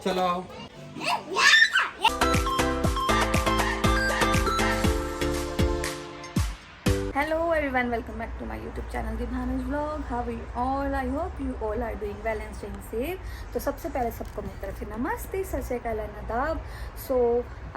चलो आओ। Hello everyone, welcome back to my YouTube channel The Bhanu's Vlog. How are you all? I hope you all are doing well and staying safe. तो सबसे पहले सबको मेरी तरफ से नमस्ते, सत श्री अकाल, आदाब। सो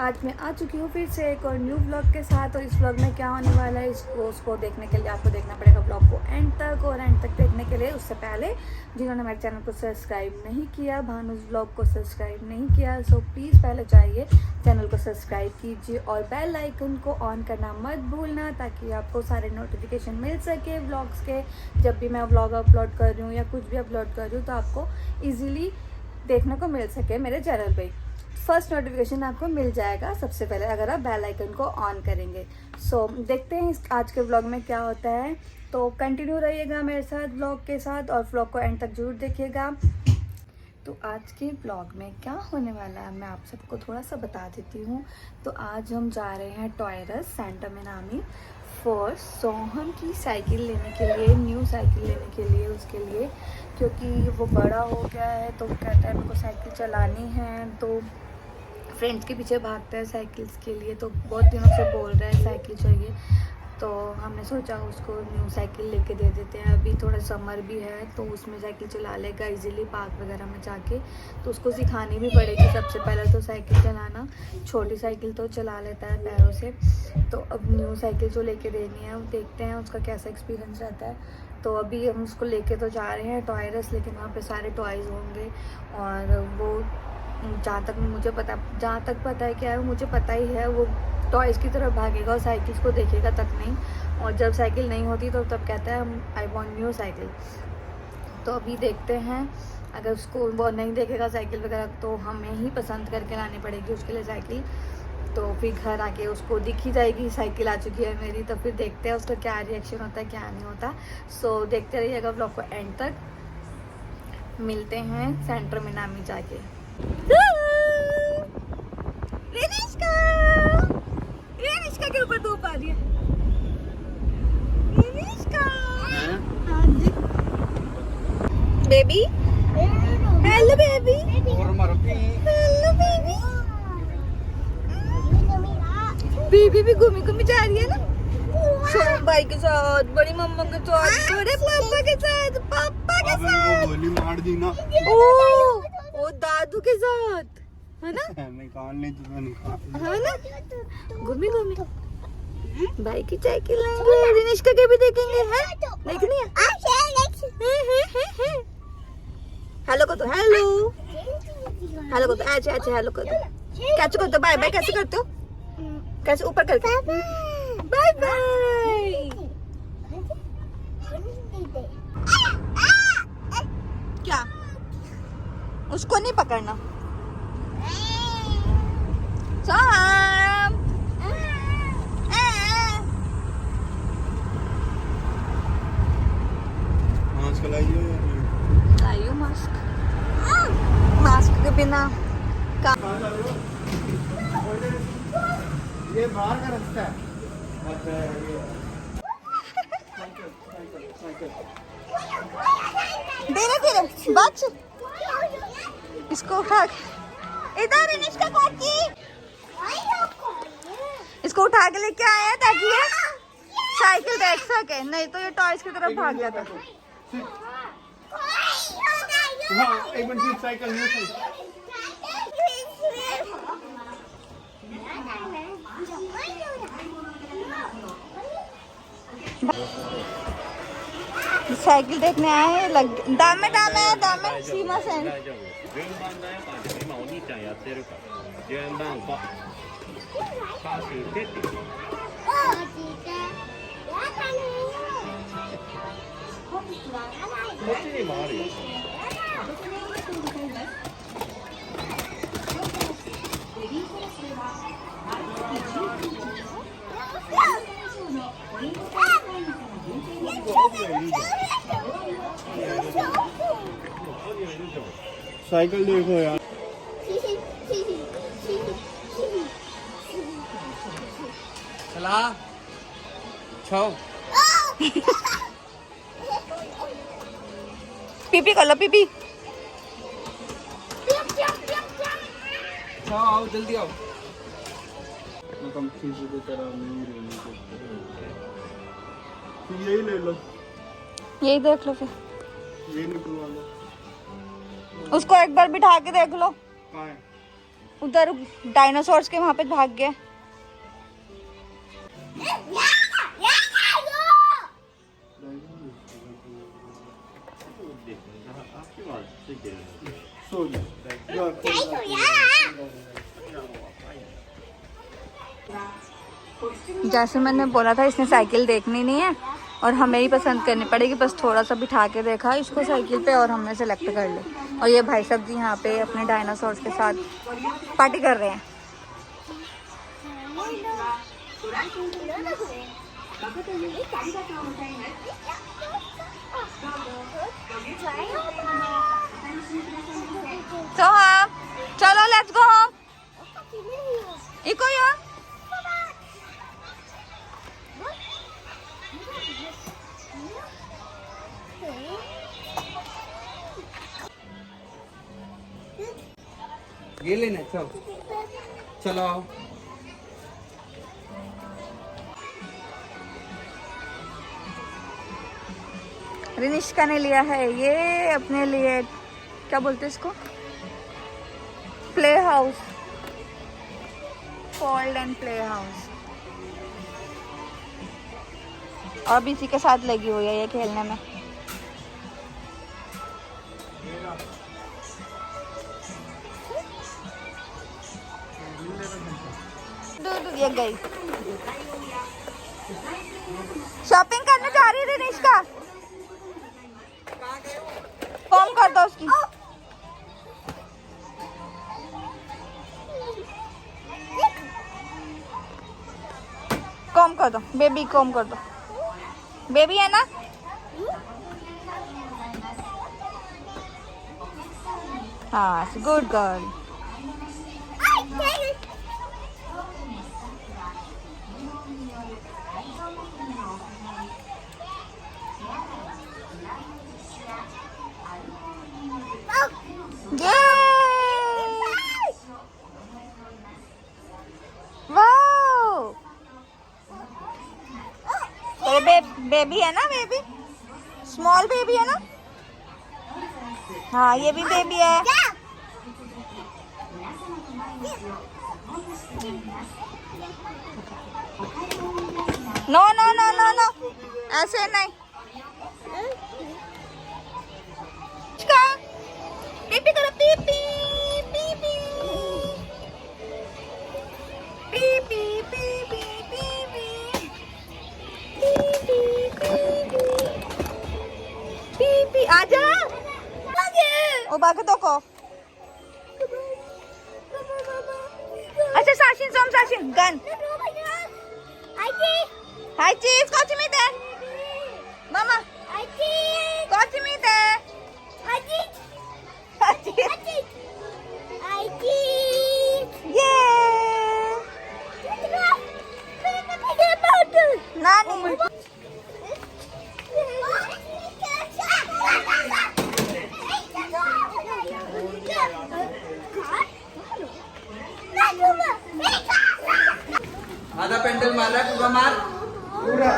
आज मैं आ चुकी हूँ फिर से एक और न्यू व्लॉग के साथ। और इस व्लॉग में क्या होने वाला है उसको देखने के लिए आपको देखना पड़ेगा व्लॉग को एंड तक। और एंड तक देखने के लिए उससे पहले जिन्होंने मेरे चैनल को सब्सक्राइब नहीं किया, भानुस व्लॉग को सब्सक्राइब नहीं किया, सो प्लीज़ पहले जाइए चैनल को सब्सक्राइब कीजिए और बेल आइकन को ऑन करना मत भूलना, ताकि आपको सारे नोटिफिकेशन मिल सके व्लॉग्स के। जब भी मैं व्लॉग अपलोड कर रही हूँ या कुछ भी अपलोड कर रही हूँ तो आपको इजीली देखने को मिल सके मेरे चैनल पे। फर्स्ट नोटिफिकेशन आपको मिल जाएगा सबसे पहले अगर आप बेल आइकन को ऑन करेंगे। सो देखते हैं आज के व्लॉग में क्या होता है। तो कंटिन्यू रहिएगा मेरे साथ व्लॉग के साथ और व्लॉग को एंड तक जरूर देखिएगा। तो आज के ब्लॉग में क्या होने वाला है मैं आप सबको थोड़ा सा बता देती हूँ। तो आज हम जा रहे हैं टॉयरस सेंटर में नामी फॉर सोहम की साइकिल लेने के लिए, न्यू साइकिल लेने के लिए उसके लिए, क्योंकि वो बड़ा हो गया है तो कहता है मेरे को साइकिल चलानी है। तो फ्रेंड्स के पीछे भागता है साइकिल्स के लिए, तो बहुत दिनों से बोल रहा है साइकिल चाहिए। तो हमने सोचा उसको न्यू साइकिल लेके दे देते हैं। अभी थोड़ा समर भी है तो उसमें साइकिल चला लेगा इजीली पार्क वगैरह में जाके। तो उसको सिखानी भी पड़ेगी सबसे पहले तो साइकिल चलाना। छोटी साइकिल तो चला लेता है पैरों से, तो अब न्यू साइकिल जो लेके देनी है देखते हैं उसका कैसा एक्सपीरियंस रहता है। तो अभी हम उसको लेके तो जा रहे हैं टॉयरस, लेकिन वहाँ पे सारे टॉयज़ होंगे और वो जहाँ तक पता है क्या है, मुझे पता ही है वो टॉयज़ की तरफ भागेगा और साइकिल्स को देखेगा तक नहीं। और जब साइकिल नहीं होती तो तब कहता है आई वांट न्यू साइकिल। तो अभी देखते हैं, अगर उसको वो नहीं देखेगा साइकिल वगैरह तो हमें ही पसंद करके लानी पड़ेगी उसके लिए साइकिल। तो फिर घर आके उसको दिख ही जाएगी साइकिल आ चुकी है मेरी। तो फिर देखते हैं उसका क्या रिएक्शन होता है क्या नहीं होता। सो देखते रहिएगा व्लॉग को एंड तक। मिलते हैं सेंटर में नामी जाके। रेनिश्का के ऊपर धूप आ रही है। रेनिश्का, हाँ जी baby, hello baby, hello baby. Baby भी घूमी जा रही है ना शोम भाई के साथ, बड़ी मम्मा के साथ, बड़े पापा के साथ, गोली मार दी ना। ओ दादू के साथ है ना, निकालने है ना, घूमी भाई की साइकिल लेंगे, रिनिश्का के भी देखेंगे। है देखनी है। हेलो को तो हेलो को तो अच्छा हेलो को तो कैसे करते हो, बाय बाय कैसे करते हो, कैसे ऊपर करके बाय बाय। क्या उसको नहीं पकड़ना लाइयो मास्क के बिना ये बाहर का रास्ता है। धीरे बच इसको उठा इधर रिनिश्का कोची इसको उठा के लेके आया ताकि ये साइकिल देख सके, नहीं तो ये टॉयज की तरफ भाग जाता। हाँ, एक मिनट साइकिल न्यू साइकिल देखने आए दाम में सीमा सेन साइकिल देखो यार। चला छो पीपी कर लो पीपी। अच्छा आओ जल्दी आओ। कम चीज़ों की तरह नहीं रहनी चाहिए। यही ले लो, यही देख लो फिर। ये निकलवा लो। उसको एक बार बिठा के देख लो, कहाँ है? उधर डायनासोर्स के वहां पे भाग गया। जैसे मैंने बोला था इसने साइकिल देखनी नहीं है और हमें ही पसंद करनी पड़ेगी। बस थोड़ा सा बिठा के देखा इसको साइकिल पे और हमने सेलेक्ट कर ली। और ये भाई साहब जी यहाँ पे अपने डायनासोर्स के साथ पार्टी कर रहे हैं। तो हाँ चलो लेट्स गो होम। इको यार ये लेना चलो चलो। रिनिष्का ने लिया है ये अपने लिए, क्या बोलते हैं इसको, play house, fold and play house. अब इसी के साथ लगी हुई है ये खेलने में। ये गई शॉपिंग करने जा रही थी निष्का। कॉम कर दो उसकी। कॉम कर दो बेबी, कॉम कर दो। बेबी है ना? हाँ गुड गर्ल। बेबी है ना, बेबी स्मॉल बेबी है ना? हाँ ये भी बेबी है। No no no no no ऐसे नहीं। पीपी करो, pee pee pee pee pee. आजा ओ बाकी तो को। अच्छा साशिन सोम साशिन गन। हाय चीज कोची मीते मामा कोची मीते नानी आधा पेंडल मार रहा है, पूरा मार, पूरा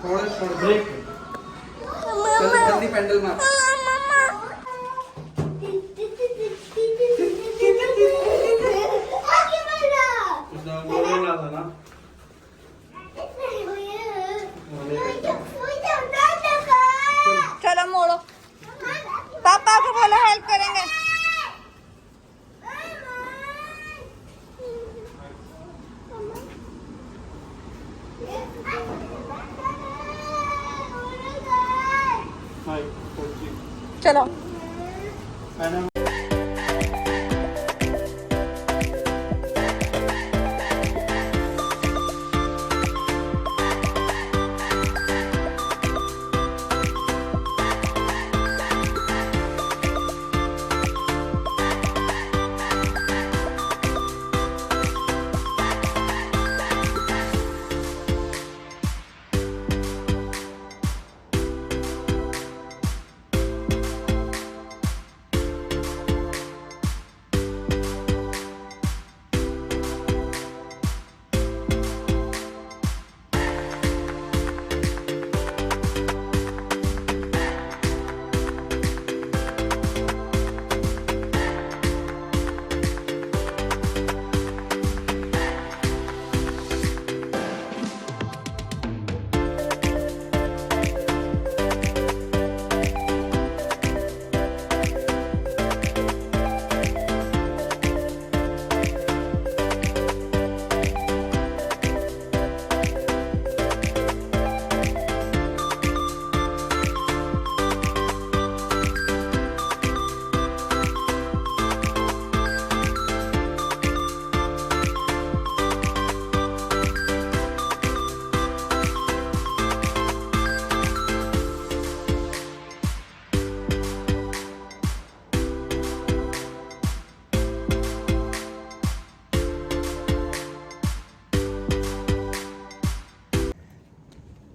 थोड़ा थोड़ा ब्रेक। जल्दी पेंडल मार। चलो मोड़ो, पापा को बोलो हेल्प करेंगे। चलो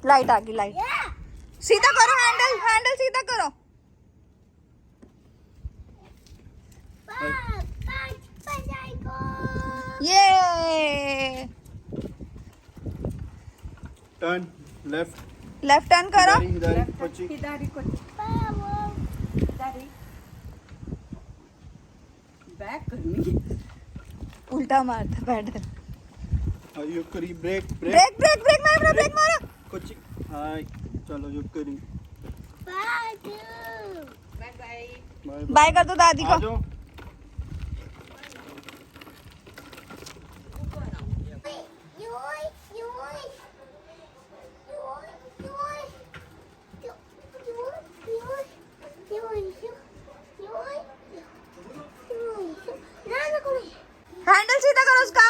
लाइट आ गई, लाइट सीधा करो, हैंडल हैंडल सीधा करो। ये टर्न लेफ्ट लेफ्ट टर्न करो, हिदारी कोची हिदारी को हिदारी बैक करनी उल्टा मारता पैडल। यू करी ब्रेक ब्रेक ब्रेक ब्रेक मारो, ब्रेक मारो। कोची हाय चलो यू करी बाय बाय बाय बाय कर दो दादी आ को। जाओ हैंडल सीधा करो उसका।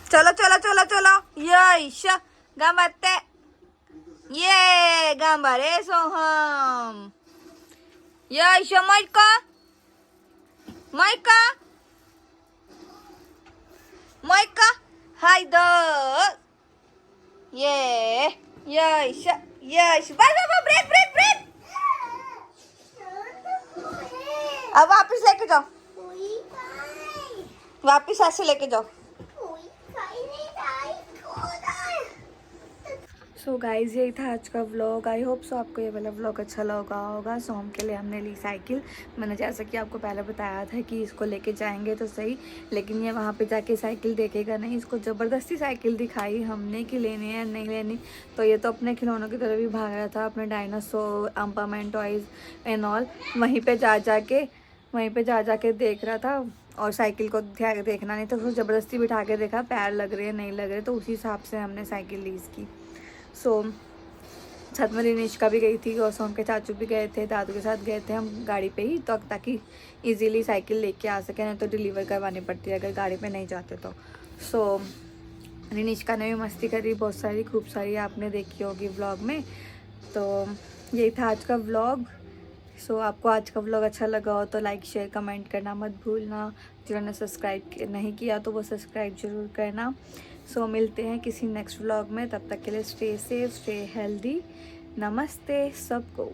चलो चलो चलो चलो, यश गंबाते, ये गंबारे सोहम, यश माइका माइका माइका, हाय दो, ये Yash Yash, bye bye bye, break break break. अब वापस लेके जाओ, वापस ऐसे लेके जाओ। सो गाइज़ यही था आज का व्लॉग। आई होप सो आपको ये वाला व्लॉग अच्छा लगा होगा। सोम के लिए हमने ली साइकिल। मैंने जैसा कि आपको पहले बताया था कि इसको लेके जाएंगे तो सही, लेकिन ये वहाँ पे जाके साइकिल देखेगा नहीं। इसको ज़बरदस्ती साइकिल दिखाई हमने कि लेनी है नहीं लेनी, तो ये तो अपने खिलौनों की तरफ ही भाग रहा था, अपने डायनासोर, अम्पामेंट टॉयज़ एंड ऑल वहीं पर जा के देख रहा था। और साइकिल को देखना नहीं था, उसको ज़बरदस्ती बिठा के देखा, पैर लग रहे हैं नहीं लग रहे, तो उसी हिसाब से हमने साइकिल ली इसकी। सो साथ में रिनिश्का भी गई थी और सोम के चाचू भी गए थे, दादू के साथ गए थे हम गाड़ी पे ही, तो ताकि इजीली साइकिल लेके आ सके, नहीं तो डिलीवर करवानी पड़ती है अगर गाड़ी पे नहीं जाते तो। सो रिनिश्का ने भी मस्ती करी बहुत सारी, खूब सारी, आपने देखी होगी व्लॉग में। तो यही था आज का व्लॉग। सो आपको आज का व्लॉग अच्छा लगा हो तो लाइक शेयर कमेंट करना मत भूलना। जिन्होंने सब्सक्राइब नहीं किया तो वो सब्सक्राइब जरूर करना। सो मिलते हैं किसी नेक्स्ट व्लॉग में, तब तक के लिए स्टे सेफ, स्टे हेल्दी। नमस्ते सबको।